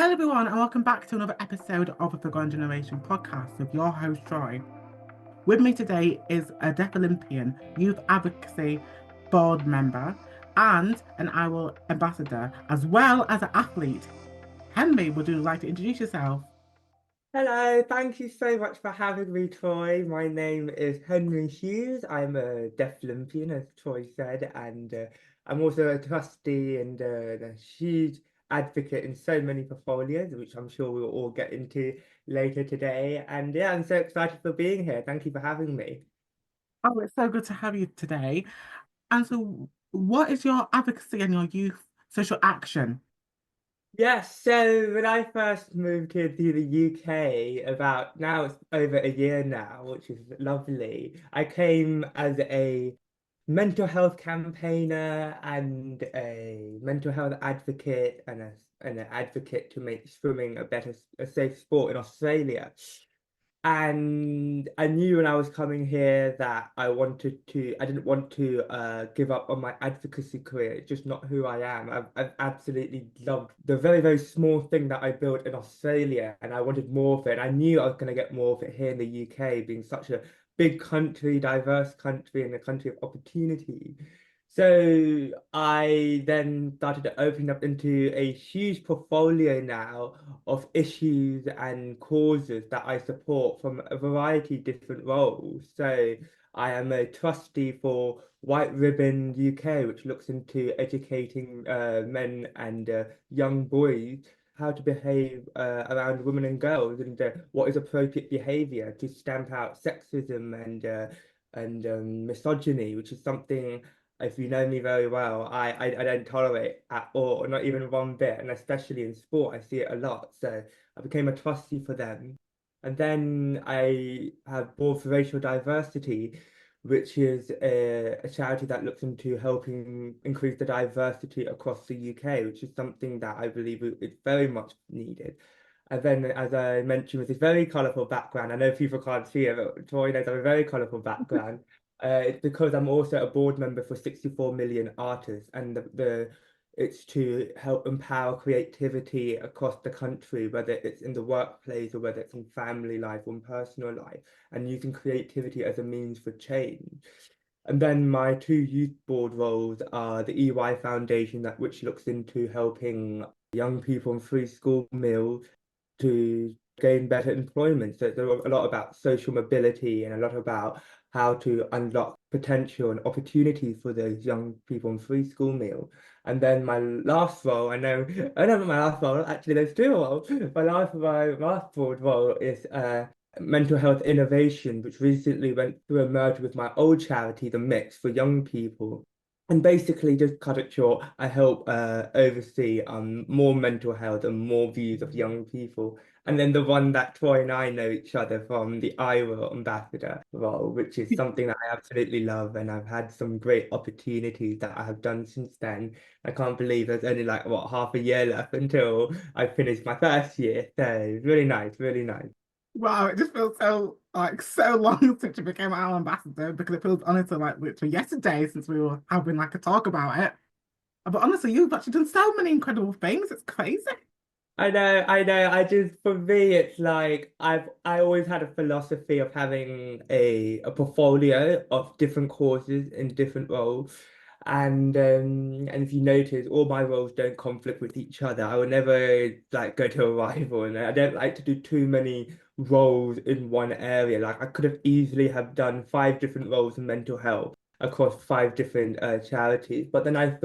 Hello, everyone, and welcome back to another episode of the Forgotten Generation podcast with your host, Troy. With me today is a Deaflympian youth advocacy board member and an IWIL ambassador, as well as an athlete. Henry, would you like to introduce yourself? Hello, thank you so much for having me, Troy. My name is Henry Hughes. I'm a Deaflympian, as Troy said, and I'm also a trustee and a huge advocate in so many portfolios, which I'm sure we'll all get into later today. And yeah, I'm so excited for being here. Thank you for having me. Oh, it's so good to have you today. And so, what is your advocacy and your youth social action? Yes, so when I first moved here to the UK, about now it's over a year now, which is lovely. I came as a mental health campaigner and a mental health advocate and an advocate to make swimming a safe sport in Australia. And I knew when I was coming here that I didn't want to give up on my advocacy career. It's just not who I am. I've absolutely loved the very, very small thing that I built in Australia, and I wanted more of it. I knew I was going to get more of it here in the UK, being such a big country, diverse country, and a country of opportunity. So I then started to open up into a huge portfolio now of issues and causes that I support from a variety of different roles. So I am a trustee for White Ribbon UK, which looks into educating men and young boys how to behave around women and girls and what is appropriate behavior to stamp out sexism and misogyny, which is something, if you know me very well, I don't tolerate at all, not even one bit, and especially in sport, I see it a lot. So I became a trustee for them. And then I have Board for Racial Diversity, which is a charity that looks into helping increase the diversity across the UK, which is something that I believe is very much needed. And then, as I mentioned, with this very colourful background, I know people can't see it, but Troy knows I have a very colourful background. It's because I'm also a board member for 64 Million Artists, and it's to help empower creativity across the country, whether it's in the workplace or whether it's in family life or in personal life, and using creativity as a means for change. And then my two youth board roles are the EY Foundation, that which looks into helping young people on free school meals to gain better employment. So there's a lot about social mobility and a lot about how to unlock potential and opportunities for those young people on free school meal. And then my last role, I know not my last role, actually there's two roles. My last board role is mental health innovation, which recently went through a merger with my old charity, The Mix, for young people. And basically, just cut it short, I help oversee more mental health and more views of young people. And then the one that Troy and I know each other from, the IWIL ambassador role, which is something that I absolutely love. And I've had some great opportunities that I have done since then. I can't believe there's only like, what, half a year left until I finish my first year. So really nice, really nice. Wow, it just feels so long since you became our ambassador because it feels honestly like literally yesterday since we were having like a talk about it. But honestly, you've actually done so many incredible things. It's crazy. I know. For me, it's like I always had a philosophy of having a portfolio of different courses in different roles. And if you notice, all my roles don't conflict with each other. I will never like go to a rival, and I don't like to do too many roles in one area. Like I could have easily have done five different roles in mental health across five different charities. But then I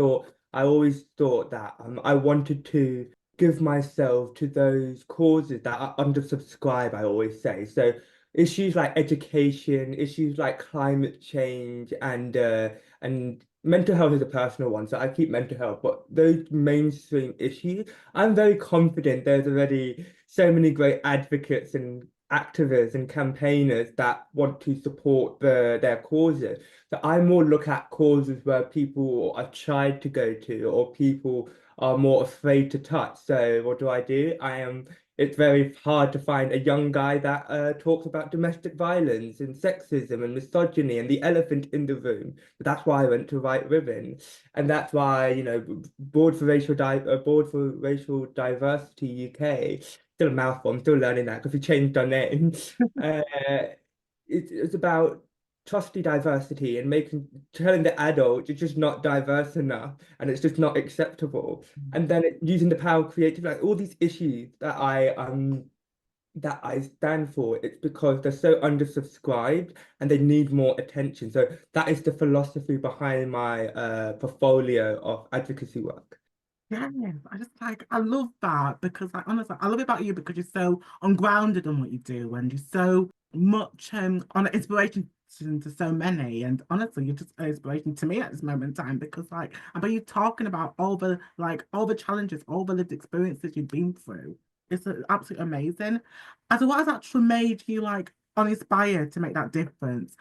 always thought that I wanted to give myself to those causes that are undersubscribed, I always say. So issues like education, issues like climate change, and mental health is a personal one, so I keep mental health. But those mainstream issues, I'm very confident there's already so many great advocates and activists and campaigners that want to support their causes. So I more look at causes where people are tried to go to or people are more afraid to touch. So what do? I am it's very hard to find a young guy that talks about domestic violence and sexism and misogyny and the elephant in the room. But that's why I went to White Ribbon, and that's why, Board for Racial Diversity UK, still a mouthful. I'm still learning that because we changed our name. Uh, it's about trusty diversity and telling the adults it's just not diverse enough and it's just not acceptable. And then using the power of creative, like all these issues that I stand for, it's because they're so undersubscribed and they need more attention. So that is the philosophy behind my portfolio of advocacy work. Yeah, I just like I love that because like honestly, I love it about you because you're so ungrounded on what you do and you're so much on inspiration to so many. And honestly, you're just an inspiration to me at this moment in time because like about you talking about all the challenges, all the lived experiences you've been through. It's absolutely amazing. And so what has actually made you like uninspired to make that difference?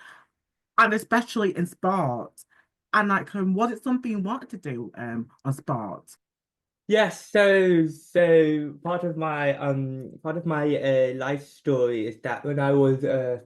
And especially in sport. And like was it something you wanted to do on sport? Yes, so part of my life story is that when I was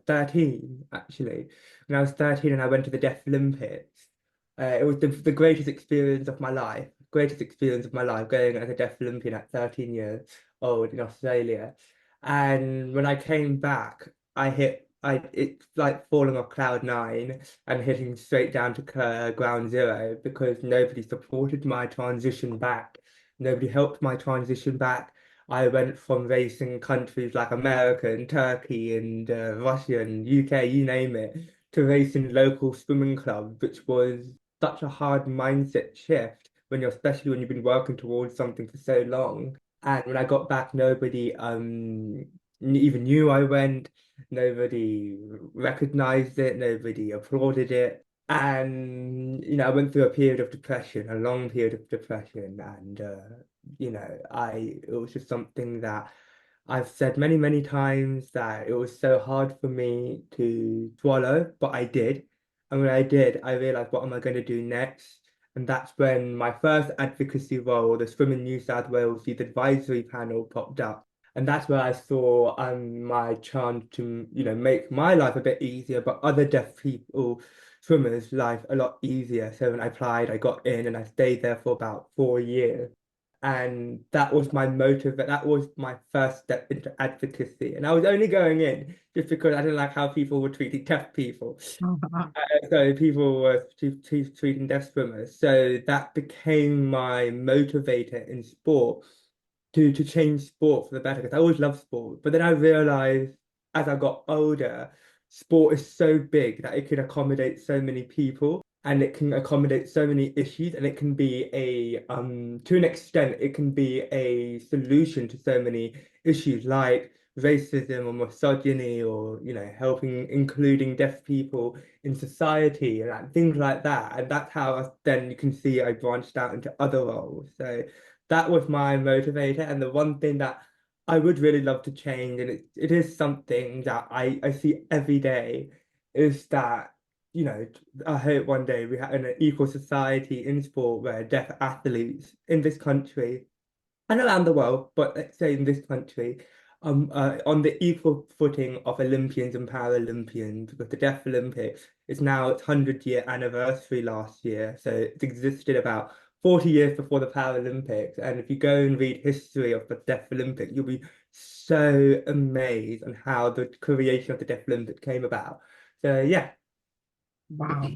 13, actually, when I was 13 and I went to the Deaflympics, it was the greatest experience of my life, greatest experience of my life, going as a Deaflympian at 13 years old in Australia. And when I came back, it's like falling off cloud nine and hitting straight down to ground zero because nobody supported my transition back. Nobody helped my transition back. I went from racing countries like America and Turkey and Russia and UK, you name it, to racing local swimming clubs, which was such a hard mindset shift especially when you've been working towards something for so long. And when I got back, nobody even knew I went, nobody recognized it, nobody applauded it. And I went through a period of depression, a long period of depression, and it was just something that I've said many, many times that it was so hard for me to swallow, but I did. And when I did, I realized, what am I going to do next? And that's when my first advocacy role, the Swim in New South Wales Youth Advisory Panel, popped up. And that's where I saw my chance to, make my life a bit easier, but other deaf people, swimmers' life a lot easier. So when I applied, I got in and I stayed there for about 4 years. And that was my motive, that was my first step into advocacy. And I was only going in just because I didn't like how people were treating deaf people. So people were treating deaf swimmers. So that became my motivator in sport to change sport for the better because I always loved sport. But then I realized as I got older, sport is so big that it can accommodate so many people and it can accommodate so many issues and it can be to an extent, it can be a solution to so many issues like racism or misogyny or helping including deaf people in society and things like that. And that's how then you can see I branched out into other roles. So that was my motivator. And the one thing that I would really love to change, and it is something that I see every day, is that, I hope one day we have an equal society in sport where deaf athletes in this country and around the world, but let's say in this country, on the equal footing of Olympians and Paralympians, because the Deaf Olympics is now its 100-year anniversary last year. So it's existed about 40 years before the Paralympics. And if you go and read history of the Deaf Olympics, you'll be so amazed on how the creation of the Deaf Olympics came about. So yeah. Wow.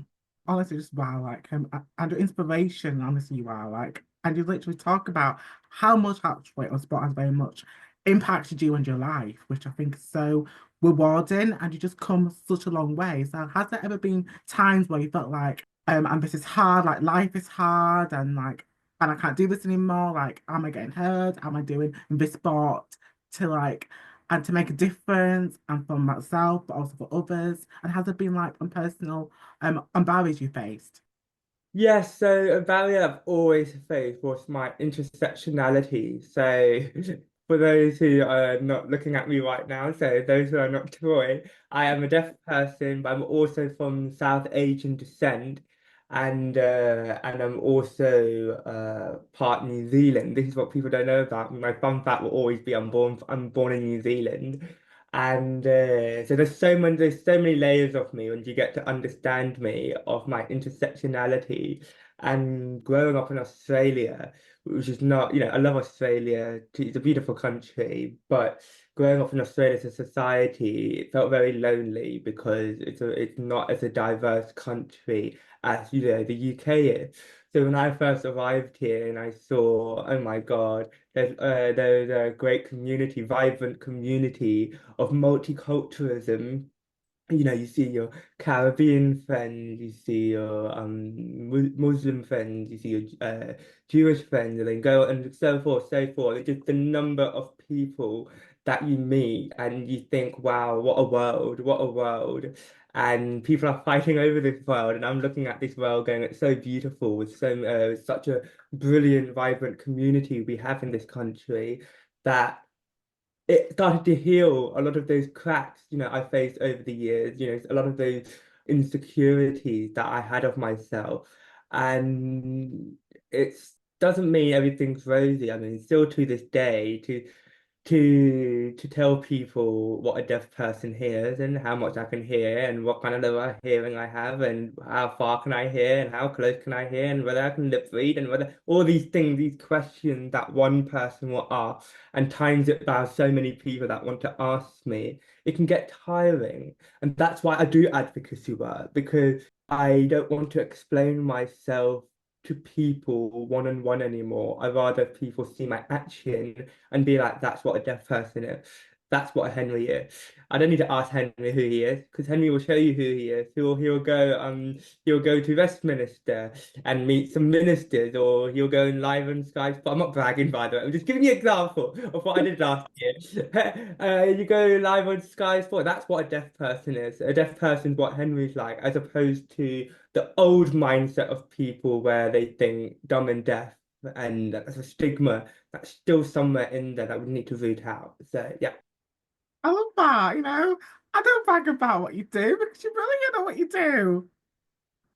Honestly, just wow. Like, and your inspiration, honestly, wow. Like, and you literally talk about how much actually on sport has very much impacted you and your life, which I think is so rewarding. And you just come such a long way. So, has there ever been times where you felt like, and this is hard, like life is hard, and I can't do this anymore? Like, am I getting hurt? Am I doing this sport to like and to make a difference and for myself, but also for others? And has there been like on personal and barriers you faced? Yes, so a barrier I've always faced was my intersectionality. So for those who are not looking at me right now, so those who are not Troy, I am a deaf person, but I'm also from South Asian descent. and I'm also part New Zealand. This is what people don't know about me. My fun fact will always be I'm born in New Zealand. And so there's so many layers of me when you get to understand me, of my intersectionality. And growing up in Australia, which is not, I love Australia. It's a beautiful country, but growing up in Australia as a society, it felt very lonely because it's not as a diverse country as the UK is. So when I first arrived here and I saw, oh my God, there's a great community, vibrant community of multiculturalism. You see your Caribbean friends, you see your Muslim friends, you see your Jewish friends, and then go and so forth, so forth. It's just the number of people that you meet, and you think, wow, what a world, what a world. And people are fighting over this world, and I'm looking at this world going, it's so beautiful, with such a brilliant, vibrant community we have in this country that it started to heal a lot of those cracks, I faced over the years, a lot of those insecurities that I had of myself. And it doesn't mean everything's rosy. I mean, still to this day, to tell people what a deaf person hears and how much I can hear and what kind of level of hearing I have and how far can I hear and how close can I hear and whether I can lip read and whether all these things, these questions that one person will ask and times it by so many people that want to ask me, it can get tiring. And that's why I do advocacy work, because I don't want to explain myself to people one on one anymore. I rather people see my action and be like, that's what a deaf person is. That's what a Henry is. I don't need to ask Henry who he is, because Henry will show you who he is. He'll go to Westminster and meet some ministers, or he'll go and live on Sky Sport. I'm not bragging, by the way. I'm just giving you an example of what I did last year. You go live on Sky Sport. That's what a deaf person is. A deaf person is what Henry's like, as opposed to the old mindset of people where they think dumb and deaf, and that's a stigma that's still somewhere in there that we need to root out. So yeah. I love that, I don't brag about what you do because you're brilliant at what you do.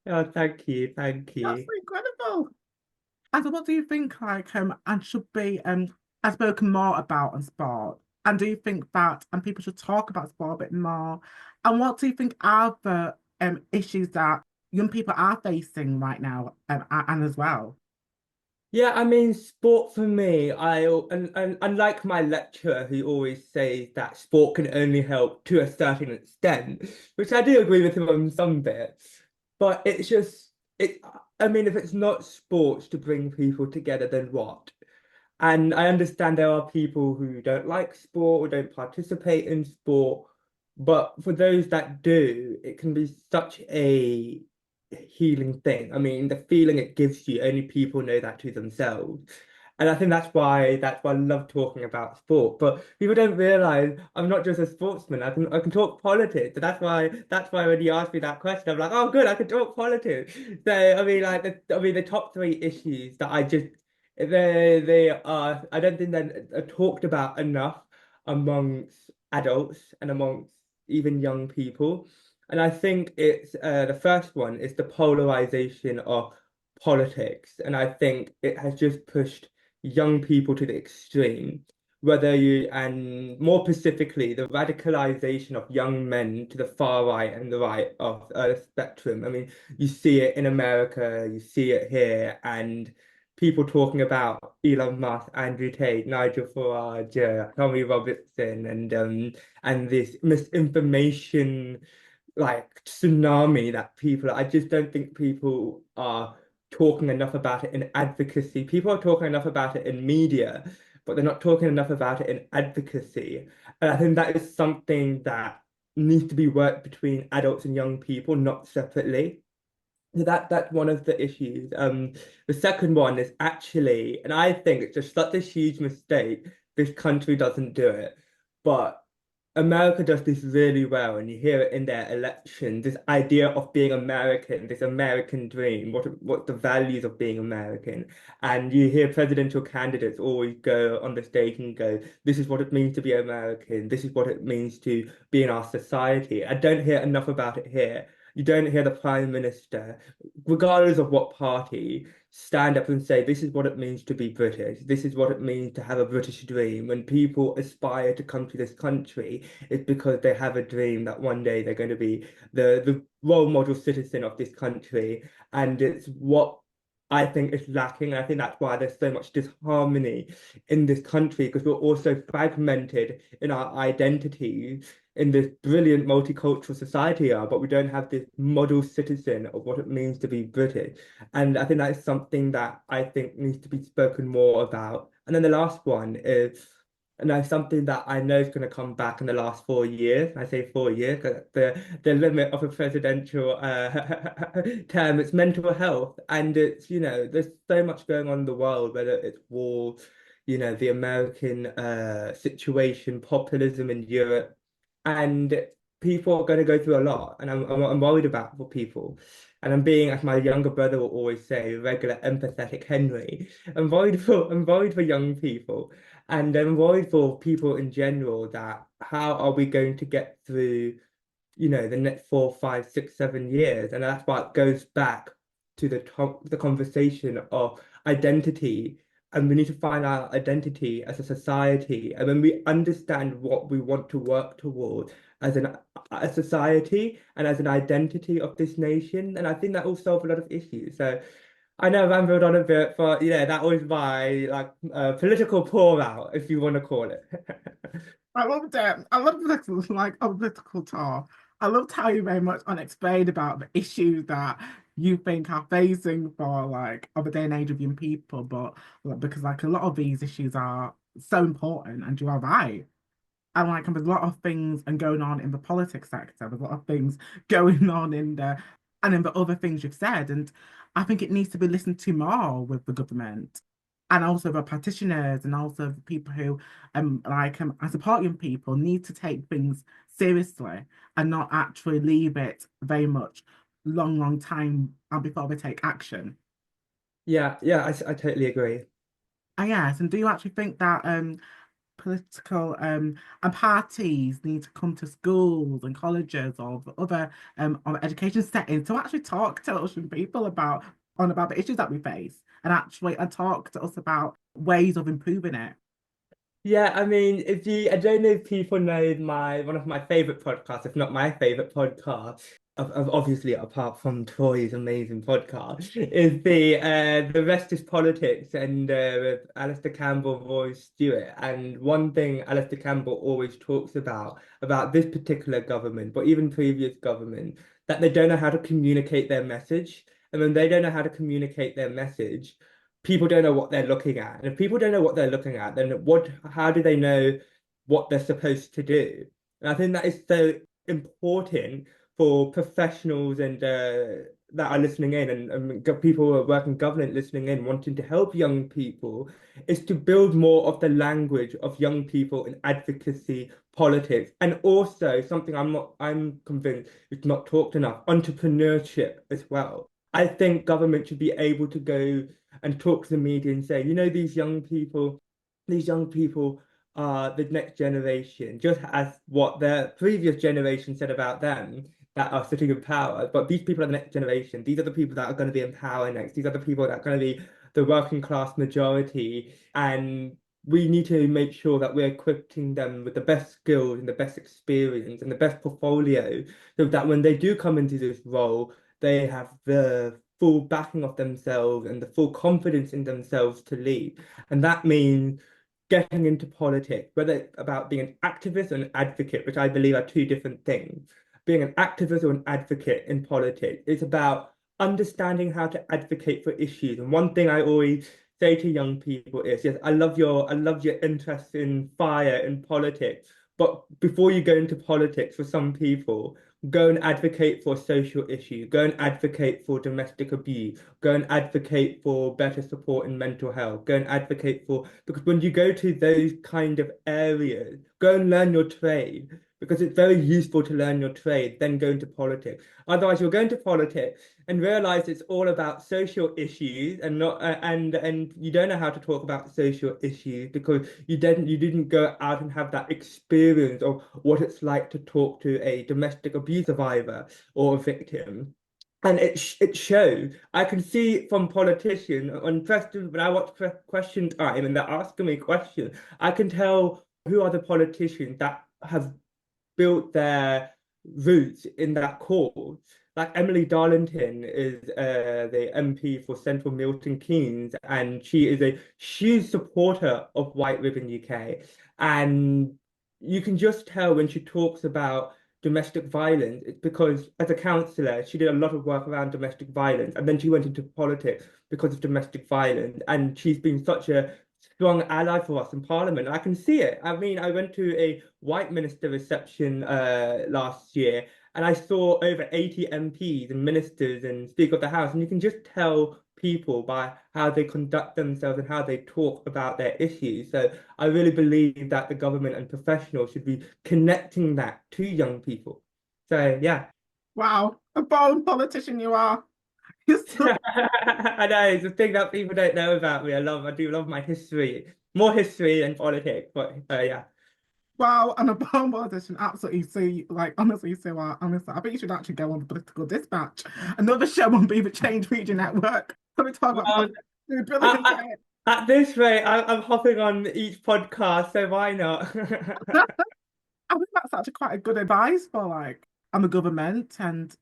Oh, thank you, thank That's you. incredible. And so what do you think and should be spoken more about in sport? And do you think that people should talk about sport a bit more? And what do you think are the issues that young people are facing right now and as well? Yeah, I mean, sport for me, and unlike my lecturer who always says that sport can only help to a certain extent, which I do agree with him on some bits, but it's just it. I mean, if it's not sports to bring people together, then what? And I understand there are people who don't like sport or don't participate in sport, but for those that do, it can be such a healing thing. I mean, the feeling it gives you, only people know that to themselves. And I think that's why I love talking about sport. But people don't realize I'm not just a sportsman. I can talk politics. So that's why when you ask me that question, I'm like, oh good, I can talk politics. So I mean the top three issues that they are, I don't think they're talked about enough amongst adults and amongst even young people. And I think it's the first one is the polarization of politics. And I think it has just pushed young people to the extreme. And more specifically, the radicalization of young men to the far right and the right of the spectrum. I mean, you see it in America, you see it here, and people talking about Elon Musk, Andrew Tate, Nigel Farage, Tommy Robertson, and this misinformation like tsunami that I just don't think people are talking enough about it in advocacy. People are talking enough about it in media, but they're not talking enough about it in advocacy. And I think that is something that needs to be worked between adults and young people, not separately. So that's one of the issues. The second one is actually, and I think it's just such a huge mistake. This country doesn't do it, but America does this really well, and you hear it in their elections. This idea of being American, this American dream, what the values of being American, and you hear presidential candidates always go on the stage and go, "This is what it means to be American. This is what it means to be in our society." I don't hear enough about it here. you don't hear the Prime Minister, regardless of what party, stand up and say, this is what it means to be British. This is what it means to have a British dream. When people aspire to come to this country, it's because they have a dream that one day they're going to be the role model citizen of this country. And it's what I think is lacking. And I think that's why there's so much disharmony in this country, because we're also fragmented in our identity in this brilliant multicultural society are, but we don't have this model citizen of what it means to be British. And I think that is something that I think needs to be spoken more about. And then the last one is, and that's something that I know is going to come back in the last 4 years. I say 4 years because the limit of a presidential term. It's mental health, and it's there's so much going on in the world, whether it's war, the American situation, populism in Europe, and people are going to go through a lot, and I'm worried about for people. And I'm being, as my younger brother will always say, regular empathetic Henry. I'm worried for young people, and I'm worried for people in general that how are we going to get through the next 4, 5, 6, 7 years. And that's what goes back to the conversation of identity. And we need to find our identity as a society. And when we understand what we want to work toward as a society and as an identity of this nation, and I think that will solve a lot of issues. So I know I rambled on a bit, but that was my political pour out, if you want to call it. I loved it. I love this like a political talk. I loved how you very much unexplained about the issues that you think are facing for like of a day and age of young people, but like, because like a lot of these issues are so important, and you are right. And like there's a lot of things and going on in the politics sector. There's a lot of things going on in the and in the other things you've said. And I think it needs to be listened to more with the government and also the practitioners and also the people who are supporting people need to take things seriously and not actually leave it very much long time before they take action. Yeah, yeah, I totally agree. Yes, and do you actually think that political and parties need to come to schools and colleges or the other or education settings to actually talk to us and people about the issues that we face and talk to us about ways of improving it. Yeah, I mean, I don't know if people know one of my favorite podcasts, if not my favorite podcast, obviously apart from Troy's amazing podcast, is the Rest is Politics, and with Alistair Campbell, Roy Stewart. And one thing Alistair Campbell always talks about this particular government, but even previous government, that they don't know how to communicate their message. And when they don't know how to communicate their message, people don't know what they're looking at. And if people don't know what they're looking at, then how do they know what they're supposed to do? And I think that is so important for professionals and that are listening in, and people who are working government listening in, wanting to help young people, is to build more of the language of young people in advocacy, politics, and also something I'm convinced is not talked enough, entrepreneurship as well. I think government should be able to go and talk to the media and say, these young people are the next generation, just as what the previous generation said about them that are sitting in power. But these people are the next generation. These are the people that are going to be in power next. These are the people that are going to be the working class majority. And we need to make sure that we're equipping them with the best skills and the best experience and the best portfolio so that when they do come into this role, they have the full backing of themselves and the full confidence in themselves to lead. And that means getting into politics, whether it's about being an activist or an advocate, which I believe are two different things. Being an activist or an advocate in politics is about understanding how to advocate for issues. And one thing I always say to young people is, yes, I love your interest in fire in politics. But before you go into politics, for some people, go and advocate for social issues, go and advocate for domestic abuse, go and advocate for better support in mental health, go and advocate for, because when you go to those kind of areas, go and learn your trade, because it's very useful to learn your trade, then go into politics. Otherwise, you'll go into politics and realize it's all about social issues and not and you don't know how to talk about social issues because you didn't go out and have that experience of what it's like to talk to a domestic abuse survivor or a victim. And it shows. I can see from politicians on question when I watch Question Time and they're asking me questions, I can tell who are the politicians that have built their roots in that cause. Like Emily Darlington is the MP for Central Milton Keynes, and she is a huge supporter of White Ribbon UK. And you can just tell when she talks about domestic violence, it's because as a councillor, she did a lot of work around domestic violence, and then she went into politics because of domestic violence. And she's been such a strong ally for us in Parliament. I can see it. I mean, I went to a White Minister reception last year, and I saw over 80 MPs and ministers and Speaker of the House, and you can just tell people by how they conduct themselves and how they talk about their issues. So I really believe that the government and professionals should be connecting that to young people. So yeah. Wow, a bold politician you are. You're so I know it's a thing that people don't know about me. I do love my history, more history than politics, but yeah. wow, and a bold politician. Absolutely. So, like, honestly, so honestly, I bet you should actually go on the political dispatch. Another show on Beaver Change Media Network. Let me talk about Well, politics. Brilliant. I, at this rate, I'm hopping on each podcast, so why not? I think that's actually quite a good advice for like I'm a government and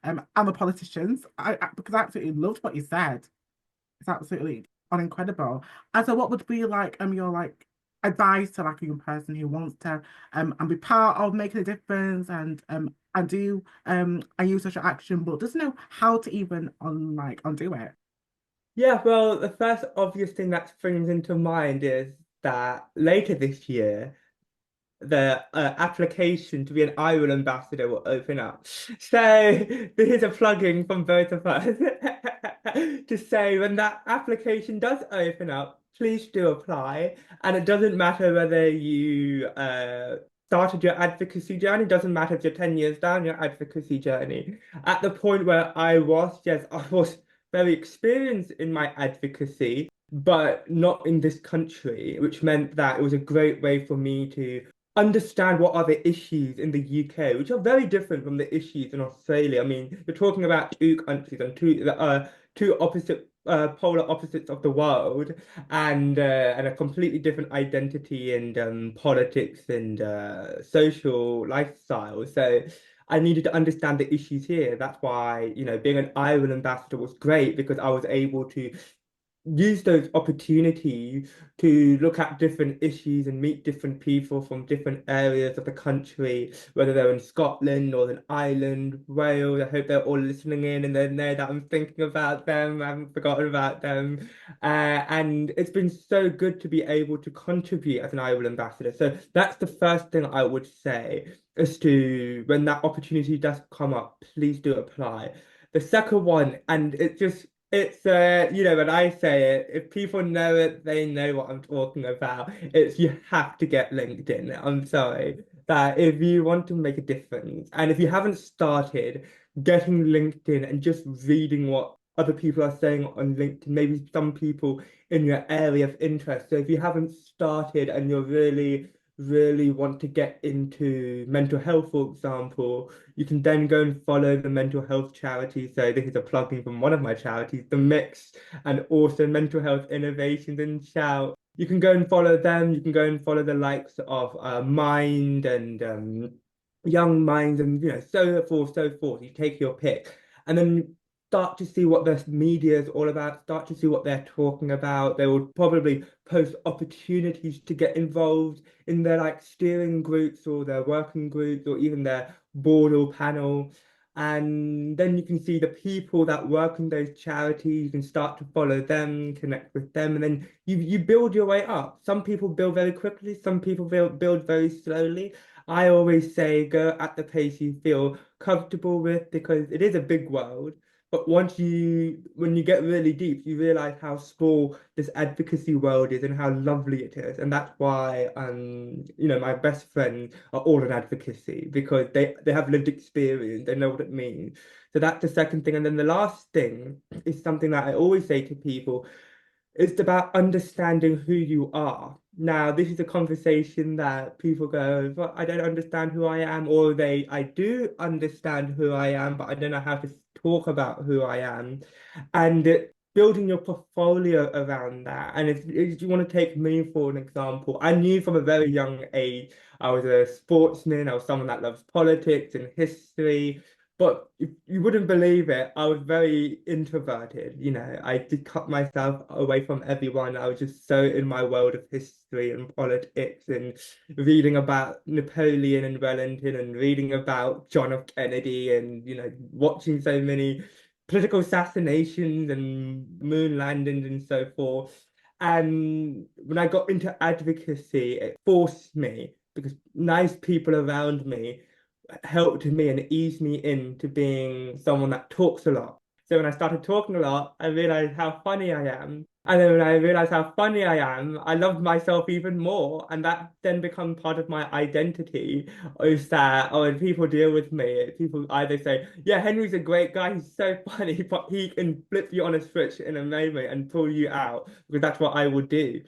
the politicians. Because I absolutely loved what you said. It's absolutely incredible. And so what would be like your like advice to like a young person who wants to and be part of making a difference and do and use social action but doesn't know how to even undo it. Yeah, well, the first obvious thing that springs into mind is that later this year, the application to be an Ireland ambassador will open up. So this is a plugging from both of us to say when that application does open up, please do apply. And it doesn't matter whether you started your advocacy journey, it doesn't matter if you're 10 years down your advocacy journey. At the point where I was, yes, I was very experienced in my advocacy, but not in this country, which meant that it was a great way for me to understand what are the issues in the UK, which are very different from the issues in Australia. I mean, you're talking about two countries and two opposite polar opposites of the world, and a completely different identity and politics and social lifestyle. So I needed to understand the issues here. That's why, being an Ireland ambassador was great because I was able to use those opportunities to look at different issues and meet different people from different areas of the country, whether they're in Scotland, Northern Ireland, Wales. I hope they're all listening in and they know that I'm thinking about them. I haven't forgotten about them. And it's been so good to be able to contribute as an Ireland ambassador. So that's the first thing I would say is to, when that opportunity does come up, please do apply. The second one, and it's when I say it, if people know it, they know what I'm talking about. It's you have to get LinkedIn. I'm sorry. That if you want to make a difference, and if you haven't started getting LinkedIn and just reading what other people are saying on LinkedIn, maybe some people in your area of interest. So if you haven't started and you're really, really want to get into mental health, for example, you can then go and follow the mental health charity. So this is a plugging from one of my charities, The Mix, and also Mental Health Innovations and Shout. You can go and follow them. You can go and follow the likes of Mind and Young Minds and so forth, so forth. You take your pick. And then start to see what the media is all about, start to see what they're talking about. They will probably post opportunities to get involved in their like steering groups or their working groups or even their board or panel. And then you can see the people that work in those charities. You can start to follow them, connect with them, and then you build your way up. Some people build very quickly, some people build very slowly. I always say go at the pace you feel comfortable with because it is a big world. But when you get really deep, you realize how small this advocacy world is and how lovely it is. And that's why, my best friends are all in advocacy because they have lived experience, they know what it means. So that's the second thing. And then the last thing is something that I always say to people. It's about understanding who you are. Now, this is a conversation that people go, but I don't understand who I am, or I do understand who I am, but I don't know how to talk about who I am. And building your portfolio around that. And if you want to take me for an example, I knew from a very young age I was a sportsman, I was someone that loves politics and history. But you wouldn't believe it, I was very introverted. I did cut myself away from everyone. I was just so in my world of history and politics and reading about Napoleon and Wellington and reading about John F. Kennedy and, watching so many political assassinations and moon landings and so forth. And when I got into advocacy, it forced me because nice people around me helped me and eased me into being someone that talks a lot. So when I started talking a lot, I realized how funny I am. And then when I realized how funny I am, I loved myself even more. And that then become part of my identity is that when people deal with me, people either say, yeah, Henry's a great guy, he's so funny, but he can flip you on a switch in a moment and pull you out because that's what I would do.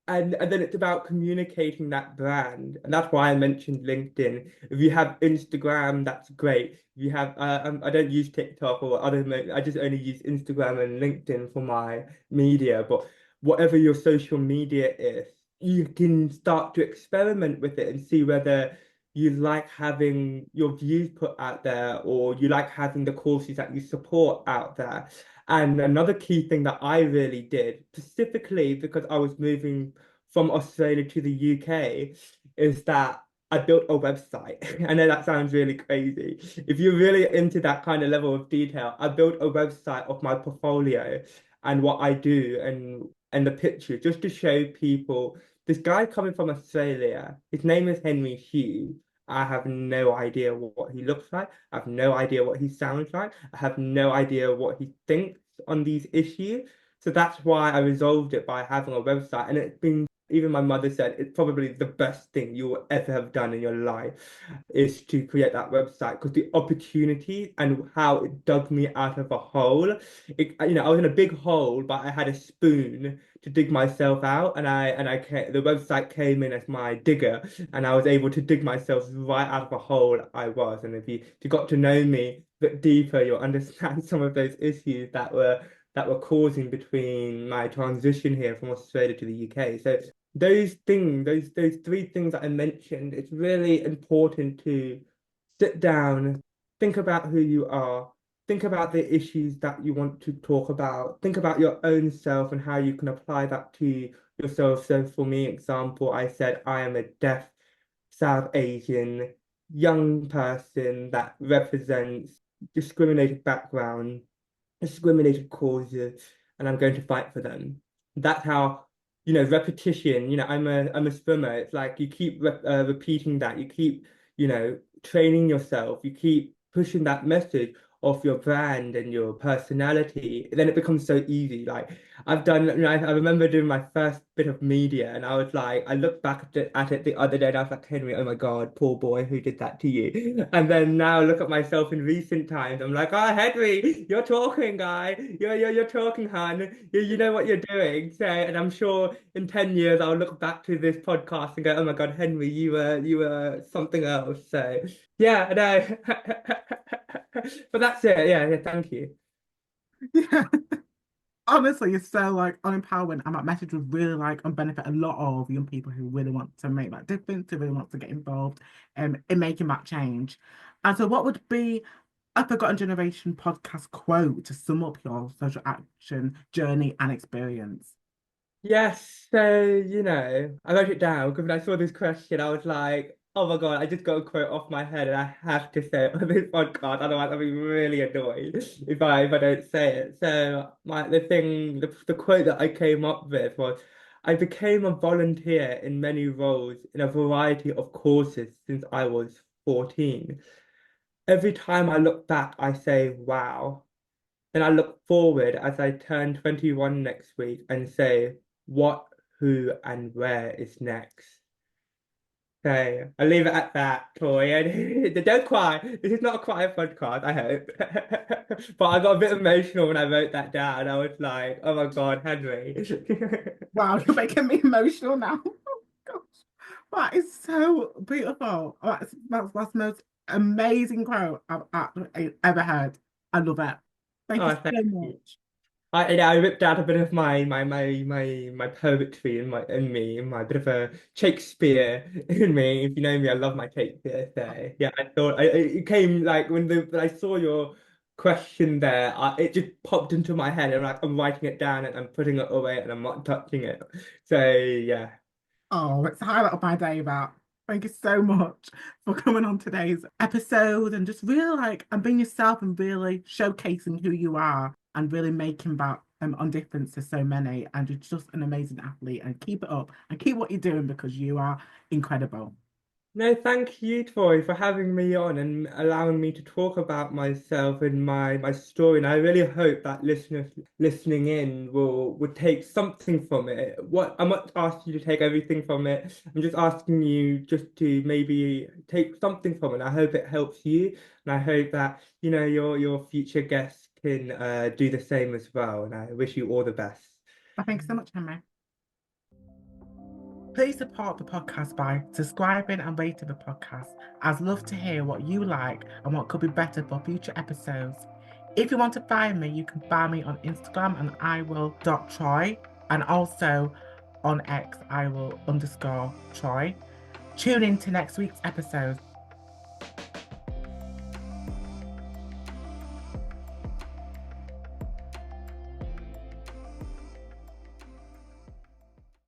And then it's about communicating that brand. And that's why I mentioned LinkedIn. If you have Instagram, that's great. If you have, I don't use TikTok or I just only use Instagram and LinkedIn for my media. But whatever your social media is, you can start to experiment with it and see whether you like having your views put out there or you like having the courses that you support out there. And another key thing that I really did, specifically because I was moving from Australia to the UK, is that I built a website. I know that sounds really crazy. If you're really into that kind of level of detail, I built a website of my portfolio and what I do and the pictures just to show people this guy coming from Australia. His name is Henry Hughes. I have no idea what he looks like. I have no idea what he sounds like. I have no idea what he thinks on these issues. So that's why I resolved it by having a website. And it's been, even my mother said, it's probably the best thing you will ever have done in your life is to create that website because the opportunity and how it dug me out of a hole. I was in a big hole, but I had a spoon to dig myself out, the website came in as my digger, and I was able to dig myself right out of a hole I was. And if you got to know me a bit deeper, you'll understand some of those issues that were causing between my transition here from Australia to the UK. So those three things that I mentioned, it's really important to sit down, think about who you are, think about the issues that you want to talk about, think about your own self and how you can apply that to yourself. So for me, example, I said I am a deaf South Asian young person that represents discriminated background, discriminated causes, and I'm going to fight for them. That's how, repetition, I'm a swimmer. It's like you keep repeating that, you keep, training yourself, you keep pushing that message of your brand and your personality, then it becomes so easy. Like I've done, I remember doing my first bit of media, and I was like, I looked back at it the other day, and I was like, Henry, oh my God, poor boy, who did that to you? And then now look at myself in recent times, I'm like, oh, Henry, you're talking, guy, you're talking, hun, you know what you're doing. So, and I'm sure in 10 years I'll look back to this podcast and go, oh my God, Henry, you were something else. So yeah, no. But that's it. Yeah, yeah, thank you. Yeah. Honestly, it's so like unempowering, and that message would really like and benefit a lot of young people who really want to make that difference, who really want to get involved in making that change. And so, what would be a Forgotten Generation podcast quote to sum up your social action journey and experience? Yes, so I wrote it down because when I saw this question, I was like, oh my God, I just got a quote off my head and I have to say it on this podcast, otherwise I'll be really annoyed if I don't say it. So the quote that I came up with was, I became a volunteer in many roles in a variety of causes since I was 14. Every time I look back, I say, wow. then I look forward as I turn 21 next week and say, what, who, and where is next? So I'll leave it at that, Troy. And don't cry. This is not a cry podcast, I hope. But I got a bit emotional when I wrote that down. I was like, oh my God, Henry. Wow, you're making me emotional now. Oh, gosh. That is so beautiful. That's the most amazing quote I've ever heard. I love it. Thank you Oh, so thank you. much. I ripped out a bit of my poetry in my bit of a Shakespeare in me. If you know me, I love my Shakespeare. So yeah, I thought it came like when I saw your question there, it just popped into my head, and like I'm writing it down and I'm putting it away and I'm not touching it. So yeah. Oh, it's the highlight of my day, that. Thank you so much for coming on today's episode and just really and being yourself and really showcasing who you are and really making that on difference to so many. And you're just an amazing athlete and keep it up and keep what you're doing because you are incredible. No, thank you, Troy, for having me on and allowing me to talk about myself and my story. And I really hope that listeners listening in will take something from it. What I'm not asking you to take everything from it. I'm just asking you just to maybe take something from it. I hope it helps you, and I hope that your future guests can do the same as well. And I wish you all the best. Thanks so much, Henry. Please support the podcast by subscribing and rating the podcast. I'd love to hear what you like and what could be better for future episodes. If you want to find me, you can find me on Instagram and I will .troy, and also on X I will _Troy. Tune in to next week's episode.